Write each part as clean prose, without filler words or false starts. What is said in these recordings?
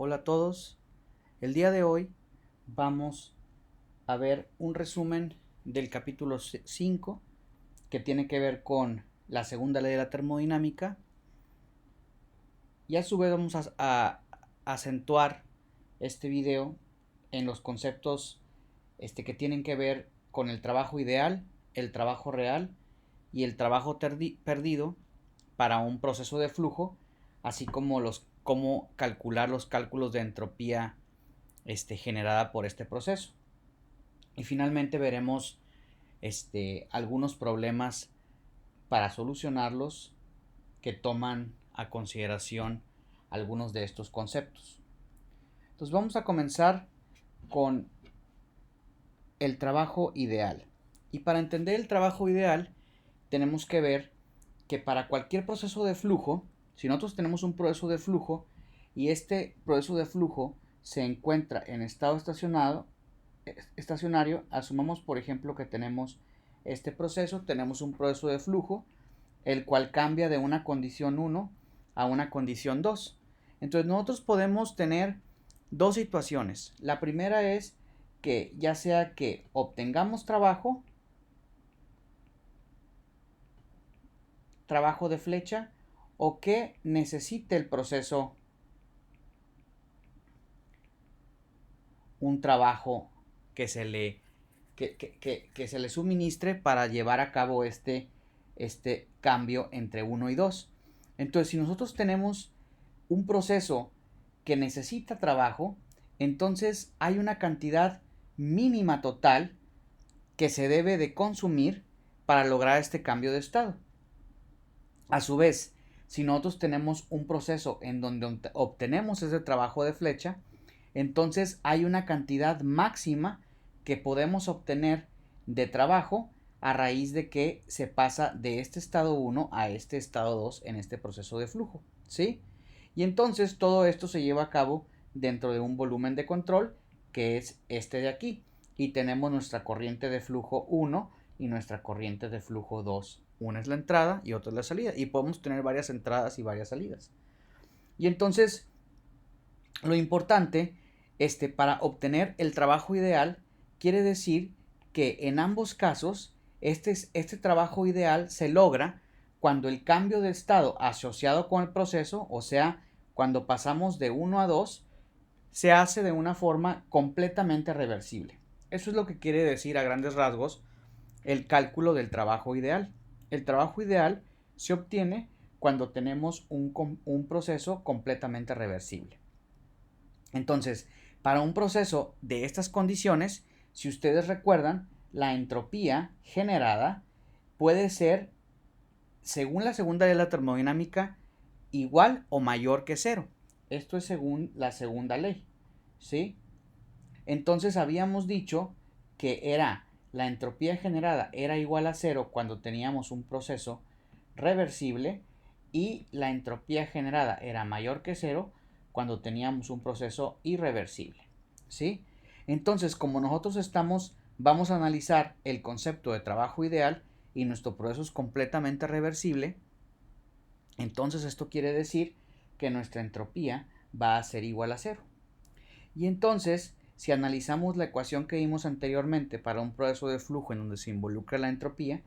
Hola a todos. El día de hoy vamos a ver un resumen del capítulo 5 que tiene que ver con la segunda ley de la termodinámica y a su vez vamos a acentuar este video en los conceptos que tienen que ver con el trabajo ideal, el trabajo real y el trabajo perdido para un proceso de flujo, así como cómo calcular los cálculos de entropía generada por este proceso. Y finalmente veremos algunos problemas para solucionarlos que toman a consideración algunos de estos conceptos. Entonces vamos a comenzar con el trabajo ideal. Y para entender el trabajo ideal tenemos que ver que para cualquier proceso de flujo, si nosotros tenemos un proceso de flujo y este proceso de flujo se encuentra en estado estacionario, asumamos por ejemplo que tenemos este proceso, tenemos un proceso de flujo, el cual cambia de una condición 1 a una condición 2. Entonces nosotros podemos tener dos situaciones. La primera es que ya sea que obtengamos trabajo de flecha, o que necesite el proceso un trabajo que se le que se le suministre para llevar a cabo este cambio entre 1 y 2. Entonces, si nosotros tenemos un proceso que necesita trabajo, entonces hay una cantidad mínima total que se debe de consumir para lograr este cambio de estado. A su vez, si nosotros tenemos un proceso en donde obtenemos ese trabajo de flecha, entonces hay una cantidad máxima que podemos obtener de trabajo a raíz de que se pasa de este estado 1 a este estado 2 en este proceso de flujo, ¿sí? Y entonces todo esto se lleva a cabo dentro de un volumen de control que es este de aquí. Y tenemos nuestra corriente de flujo 1 y nuestra corriente de flujo 2. Una es la entrada y otra es la salida. Y podemos tener varias entradas y varias salidas. Y entonces, lo importante, para obtener el trabajo ideal, quiere decir que en ambos casos, este trabajo ideal se logra cuando el cambio de estado asociado con el proceso, o sea, cuando pasamos de 1 a 2, se hace de una forma completamente reversible. Eso es lo que quiere decir a grandes rasgos el cálculo del trabajo ideal. El trabajo ideal se obtiene cuando tenemos un proceso completamente reversible. Entonces, para un proceso de estas condiciones, si ustedes recuerdan, la entropía generada puede ser, según la segunda ley de la termodinámica, igual o mayor que cero. Esto es según la segunda ley, ¿sí? Entonces habíamos dicho que la entropía generada era igual a cero cuando teníamos un proceso reversible y la entropía generada era mayor que cero cuando teníamos un proceso irreversible, ¿sí? Entonces, como nosotros vamos a analizar el concepto de trabajo ideal y nuestro proceso es completamente reversible, entonces esto quiere decir que nuestra entropía va a ser igual a cero. Y entonces, si analizamos la ecuación que vimos anteriormente para un proceso de flujo en donde se involucra la entropía,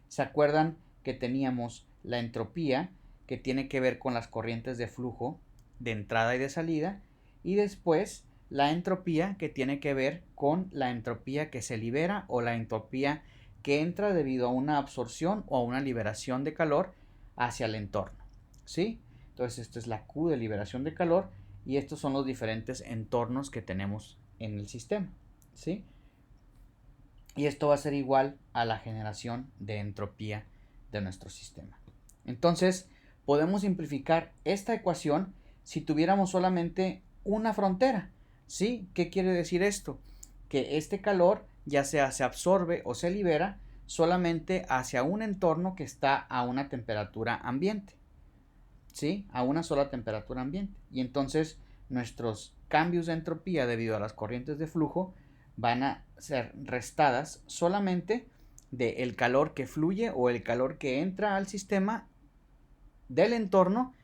¿se acuerdan que teníamos la entropía que tiene que ver con las corrientes de flujo de entrada y de salida, y después la entropía que tiene que ver con la entropía que se libera o la entropía que entra debido a una absorción o a una liberación de calor hacia el entorno, ¿sí? Entonces esto es la Q de liberación de calor y estos son los diferentes entornos que tenemos en el sistema, ¿sí? Y esto va a ser igual a la generación de entropía de nuestro sistema. Entonces, podemos simplificar esta ecuación si tuviéramos solamente una frontera, ¿sí? ¿Qué quiere decir esto? Que este calor ya sea se absorbe o se libera solamente hacia un entorno que está a una temperatura ambiente, ¿sí? A una sola temperatura ambiente. Y entonces nuestros cambios de entropía debido a las corrientes de flujo van a ser restadas solamente del calor que fluye o el calor que entra al sistema del entorno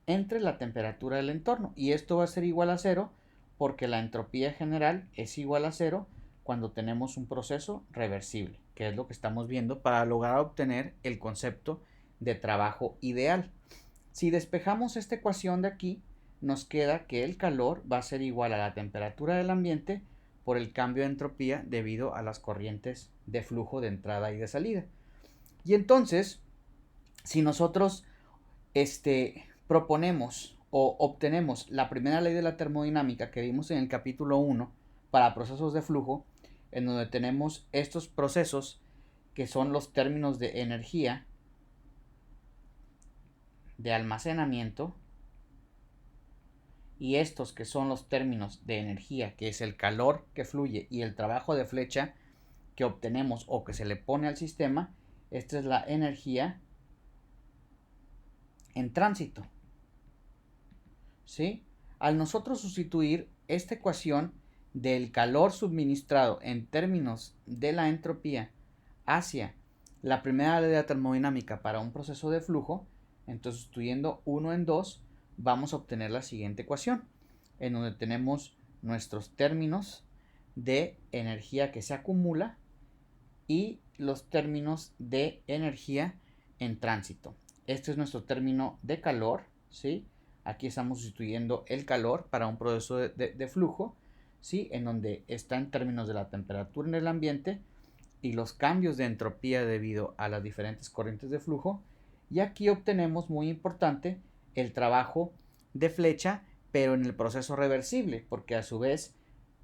entre la temperatura del entorno. Y esto va a ser igual a cero porque la entropía general es igual a cero cuando tenemos un proceso reversible, que es lo que estamos viendo para lograr obtener el concepto de trabajo ideal. Si despejamos esta ecuación de aquí, nos queda que el calor va a ser igual a la temperatura del ambiente por el cambio de entropía debido a las corrientes de flujo de entrada y de salida. Y entonces, si nosotros proponemos o obtenemos la primera ley de la termodinámica que vimos en el capítulo 1 para procesos de flujo, en donde tenemos estos procesos que son los términos de energía, de almacenamiento, y estos que son los términos de energía, que es el calor que fluye y el trabajo de flecha que obtenemos o que se le pone al sistema, esta es la energía en tránsito. ¿Sí? Al nosotros sustituir esta ecuación del calor suministrado en términos de la entropía hacia la primera ley de la termodinámica para un proceso de flujo, entonces sustituyendo 1 en 2, vamos a obtener la siguiente ecuación, en donde tenemos nuestros términos de energía que se acumula y los términos de energía en tránsito. Este es nuestro término de calor, ¿sí? Aquí estamos sustituyendo el calor para un proceso de flujo, ¿sí? En donde está en términos de la temperatura en el ambiente y los cambios de entropía debido a las diferentes corrientes de flujo. Y aquí obtenemos, muy importante, el trabajo de flecha, pero en el proceso reversible, porque a su vez,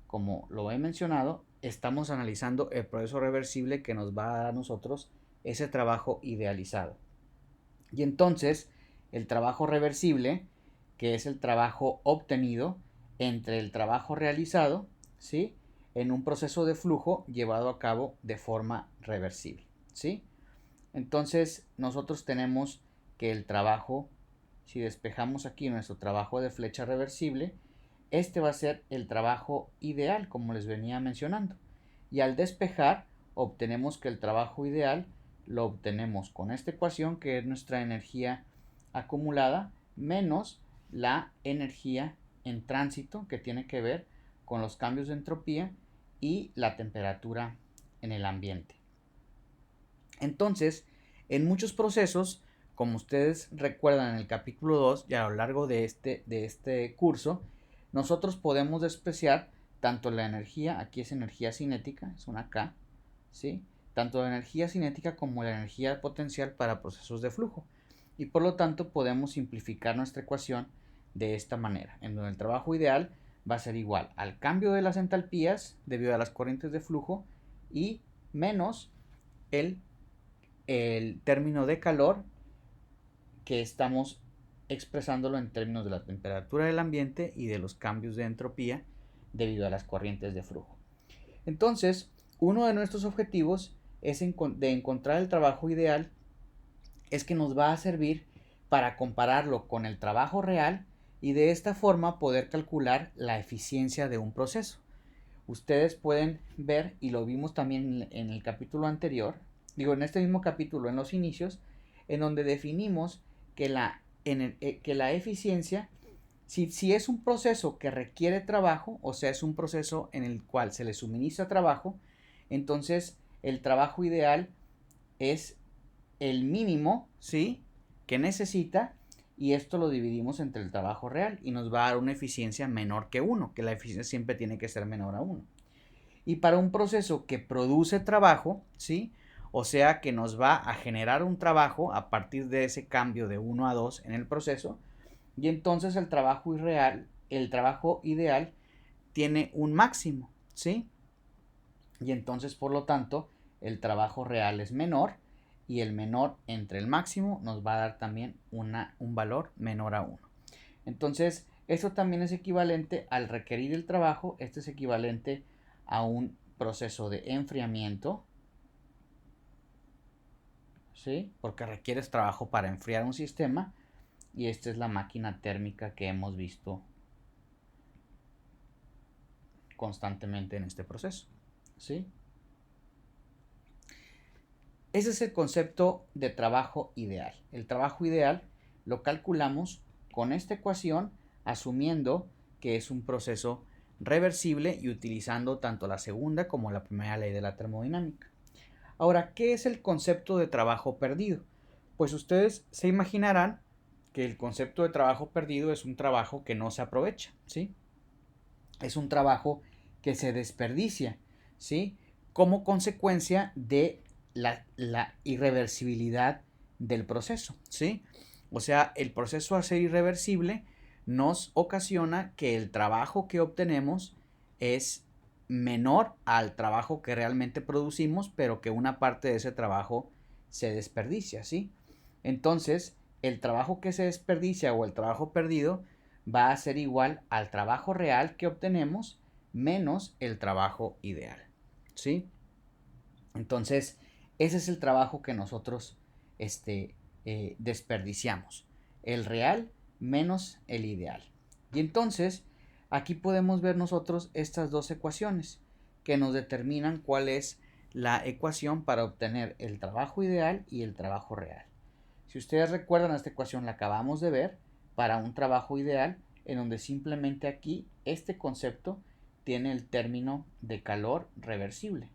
como lo he mencionado, estamos analizando el proceso reversible que nos va a dar a nosotros ese trabajo idealizado. Y entonces, el trabajo reversible, que es el trabajo obtenido entre el trabajo realizado, ¿sí? En un proceso de flujo llevado a cabo de forma reversible, ¿sí? Entonces, nosotros tenemos que el trabajo, si despejamos aquí nuestro trabajo de flecha reversible, este va a ser el trabajo ideal, como les venía mencionando. Y al despejar, obtenemos que el trabajo ideal lo obtenemos con esta ecuación, que es nuestra energía acumulada, menos la energía en tránsito, que tiene que ver con los cambios de entropía y la temperatura en el ambiente. Entonces, en muchos procesos, como ustedes recuerdan en el capítulo 2 y a lo largo de este curso, nosotros podemos despreciar tanto la energía, aquí es energía cinética, es una K, ¿sí? Tanto la energía cinética como la energía potencial para procesos de flujo. Y por lo tanto podemos simplificar nuestra ecuación de esta manera, en donde el trabajo ideal va a ser igual al cambio de las entalpías debido a las corrientes de flujo y menos el término de calor que estamos expresándolo en términos de la temperatura del ambiente y de los cambios de entropía debido a las corrientes de flujo. Entonces, uno de nuestros objetivos es de encontrar el trabajo ideal, es que nos va a servir para compararlo con el trabajo real y de esta forma poder calcular la eficiencia de un proceso. Ustedes pueden ver, y lo vimos también en el capítulo anterior, en este mismo capítulo, en los inicios, en donde definimos que la eficiencia, si es un proceso que requiere trabajo, o sea, es un proceso en el cual se le suministra trabajo, entonces el trabajo ideal es el mínimo, ¿sí?, que necesita, y esto lo dividimos entre el trabajo real y nos va a dar una eficiencia menor que 1, que la eficiencia siempre tiene que ser menor a 1. Y para un proceso que produce trabajo, ¿sí?, o sea que nos va a generar un trabajo a partir de ese cambio de 1 a 2 en el proceso, y entonces el trabajo ideal tiene un máximo, ¿sí? Y entonces, por lo tanto, el trabajo real es menor, y el menor entre el máximo nos va a dar también un valor menor a 1. Entonces, eso también es equivalente al requerir el trabajo. Este es equivalente a un proceso de enfriamiento, ¿sí? Porque requieres trabajo para enfriar un sistema, y esta es la máquina térmica que hemos visto constantemente en este proceso, ¿sí? Ese es el concepto de trabajo ideal. El trabajo ideal lo calculamos con esta ecuación, asumiendo que es un proceso reversible y utilizando tanto la segunda como la primera ley de la termodinámica. Ahora, ¿qué es el concepto de trabajo perdido? Pues ustedes se imaginarán que el concepto de trabajo perdido es un trabajo que no se aprovecha, ¿sí? Es un trabajo que se desperdicia, ¿sí? Como consecuencia de la irreversibilidad del proceso, ¿sí? O sea, el proceso a ser irreversible nos ocasiona que el trabajo que obtenemos es menor al trabajo que realmente producimos, pero que una parte de ese trabajo se desperdicia, ¿sí? Entonces, el trabajo que se desperdicia o el trabajo perdido va a ser igual al trabajo real que obtenemos menos el trabajo ideal, ¿sí? Entonces, ese es el trabajo que nosotros desperdiciamos, el real menos el ideal. Y entonces, aquí podemos ver nosotros estas dos ecuaciones que nos determinan cuál es la ecuación para obtener el trabajo ideal y el trabajo real. Si ustedes recuerdan, esta ecuación la acabamos de ver para un trabajo ideal, en donde simplemente aquí este concepto tiene el término de calor reversible.